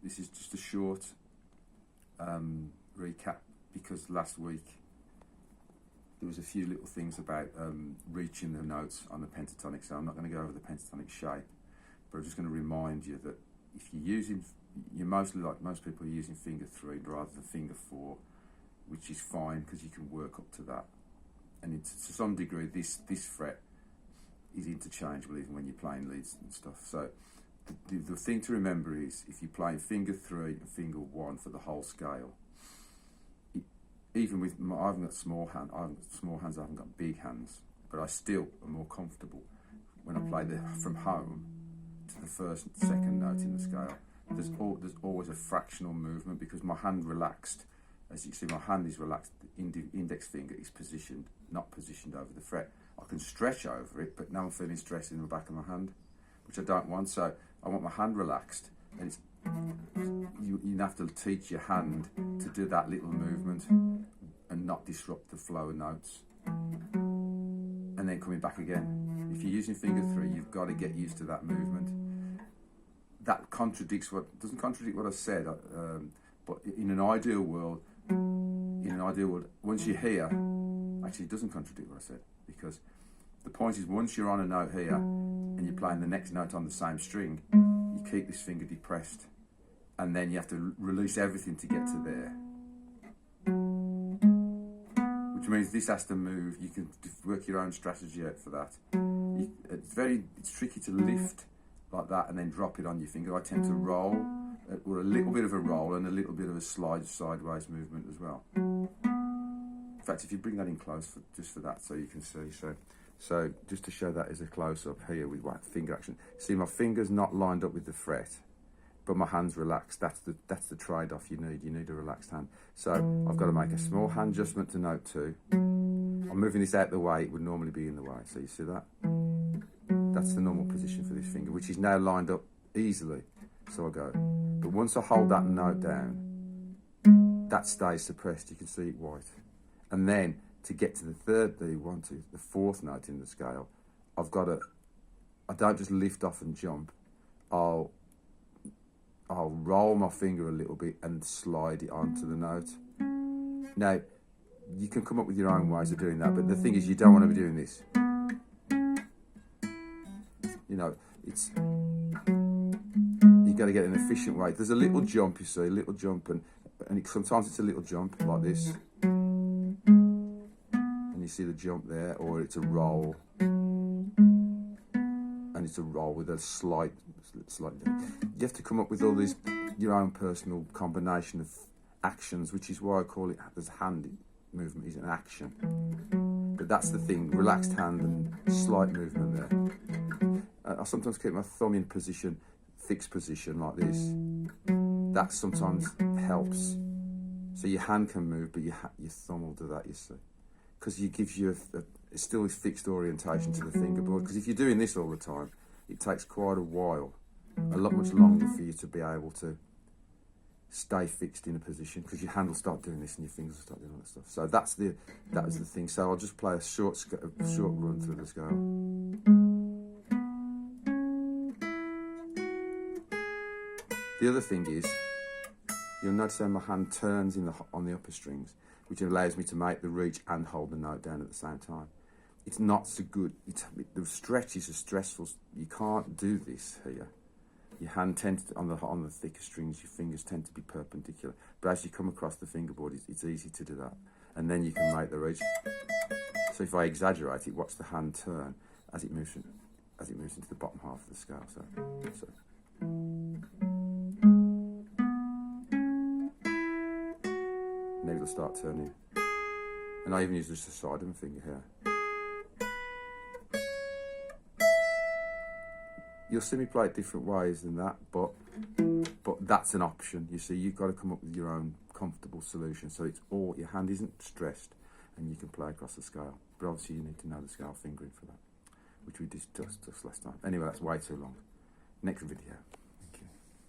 this is just a short recap, because last week there was a few little things about reaching the notes on the pentatonic, so I'm not going to go over the pentatonic shape, but I'm just going to remind you that if you're mostly, like most people, are using finger 3 rather than finger 4, which is fine because you can work up to that. And to some degree, this fret is interchangeable even when you're playing leads and stuff. So the thing to remember is, if you're playing finger 3 and finger 1 for the whole scale, even with, I haven't got small hands, I haven't got big hands, but I still am more comfortable when I play from home to the first and second note in the scale. There's always a fractional movement because my hand relaxed. As you can see, my hand is relaxed. The index finger is positioned, not positioned over the fret. I can stretch over it, but now I'm feeling stress in the back of my hand, which I don't want. So I want my hand relaxed, and it's you have to teach your hand to do that little movement and not disrupt the flow of notes. And then coming back again. If you're using finger 3, you've got to get used to that movement. That doesn't contradict what I said, but in an ideal world, once you're here, actually it doesn't contradict what I said, because the point is, once you're on a note here and you're playing the next note on the same string, you keep this finger depressed, and then you have to release everything to get to there. Which means this has to move. You can work your own strategy out for that. It's tricky to lift like that and then drop it on your finger. I tend to roll, or a little bit of a roll and a little bit of a slide sideways movement as well. In fact, if you bring that in close just for that, so you can see. So just to show that as a close-up here with finger action. See, my finger's not lined up with the fret, but my hand's relaxed. That's the trade-off you need. You need a relaxed hand. So I've got to make a small hand adjustment to note 2. I'm moving this out the way it would normally be in the way. So you see that? That's the normal position for this finger, which is now lined up easily. So I go. But once I hold that note down, that stays suppressed. You can see it white. And then to get to the fourth note in the scale, I don't just lift off and jump. I'll roll my finger a little bit and slide it onto the note. Now, you can come up with your own ways of doing that, but the thing is, you don't want to be doing this. You know, you've got to get an efficient way. There's a little jump, you see, a little jump, and sometimes it's a little jump like this. And you see the jump there, or it's a roll. And it's a roll with a slight. You have to come up with all these, your own personal combination of actions, which is why I call it, there's hand movement is an action. But that's the thing, relaxed hand and slight movement there. I sometimes keep my thumb in position, fixed position like this. That sometimes helps. So your hand can move, but your thumb will do that, you see. Because it gives you still a fixed orientation to the fingerboard. Because if you're doing this all the time, it takes quite a while, a lot much longer for you to be able to stay fixed in a position, because your hand will start doing this and your fingers will start doing all that stuff. So that was the thing. So I'll just play a short run through the scale. The other thing is, you'll notice how my hand turns on the upper strings, which allows me to make the reach and hold the note down at the same time. It's not so good. The stretches are stressful. You can't do this here. Your hand tends to, on the thicker strings, your fingers tend to be perpendicular. But as you come across the fingerboard, it's easy to do that. And then you can make the reach. So if I exaggerate it, watch the hand turn as it moves into the bottom half of the scale. So. Maybe it'll start turning. And I even use just the side of my finger here. You'll see me play it different ways than that, but that's an option. You see, you've got to come up with your own comfortable solution. So your hand isn't stressed, and you can play across the scale. But obviously you need to know the scale fingering for that, which we discussed last time. Anyway, that's way too long. Next video.